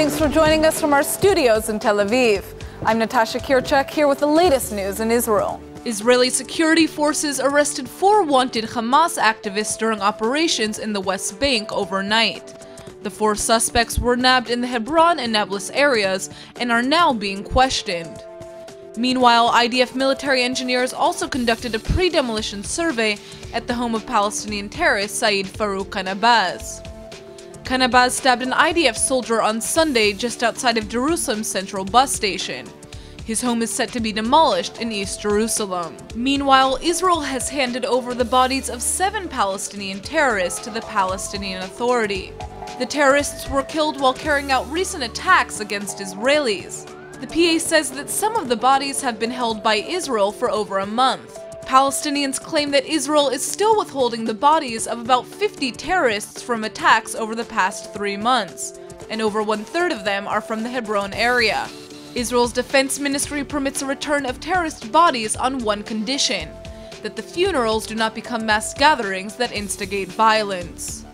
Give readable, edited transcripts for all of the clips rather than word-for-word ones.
Thanks for joining us from our studios in Tel Aviv. I'm Natasha Kirchak here with the latest news in Israel. Israeli security forces arrested 4 wanted Hamas activists during operations in the West Bank overnight. The 4 suspects were nabbed in the Hebron and Nablus areas and are now being questioned. Meanwhile, IDF military engineers also conducted a pre-demolition survey at the home of Palestinian terrorist Saeed Farouk Kanabaz. Kanabaz stabbed an IDF soldier on Sunday just outside of Jerusalem's central bus station. His home is set to be demolished in East Jerusalem. Meanwhile, Israel has handed over the bodies of 7 Palestinian terrorists to the Palestinian Authority. The terrorists were killed while carrying out recent attacks against Israelis. The PA says that some of the bodies have been held by Israel for over a month. Palestinians claim that Israel is still withholding the bodies of about 50 terrorists from attacks over the past 3 months, and over 1/3 of them are from the Hebron area. Israel's defense ministry permits a return of terrorist bodies on one condition: that the funerals do not become mass gatherings that instigate violence.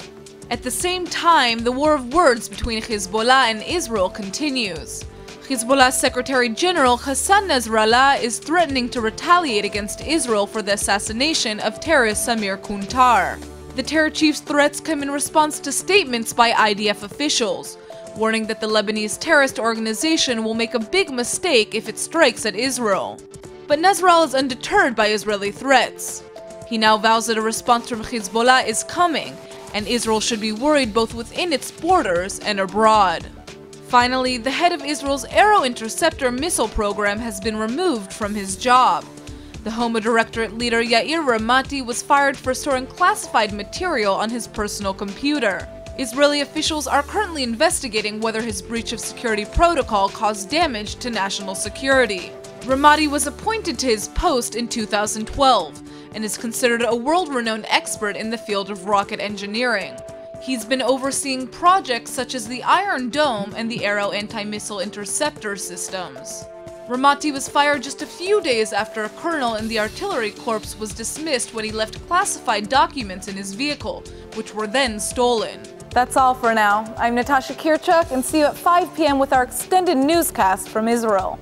At the same time, the war of words between Hezbollah and Israel continues. Hezbollah's Secretary General Hassan Nasrallah is threatening to retaliate against Israel for the assassination of terrorist Samir Kuntar. The terror chief's threats come in response to statements by IDF officials, warning that the Lebanese terrorist organization will make a big mistake if it strikes at Israel. But Nasrallah is undeterred by Israeli threats. He now vows that a response from Hezbollah is coming, and Israel should be worried both within its borders and abroad. Finally, the head of Israel's Arrow Interceptor missile program has been removed from his job. The Homa Directorate leader Yair Ramati was fired for storing classified material on his personal computer. Israeli officials are currently investigating whether his breach of security protocol caused damage to national security. Ramati was appointed to his post in 2012 and is considered a world-renowned expert in the field of rocket engineering. He's been overseeing projects such as the Iron Dome and the Arrow anti-missile interceptor systems. Ramati was fired just a few days after a colonel in the artillery corps was dismissed when he left classified documents in his vehicle, which were then stolen. That's all for now. I'm Natasha Kirchak, and see you at 5 p.m. with our extended newscast from Israel.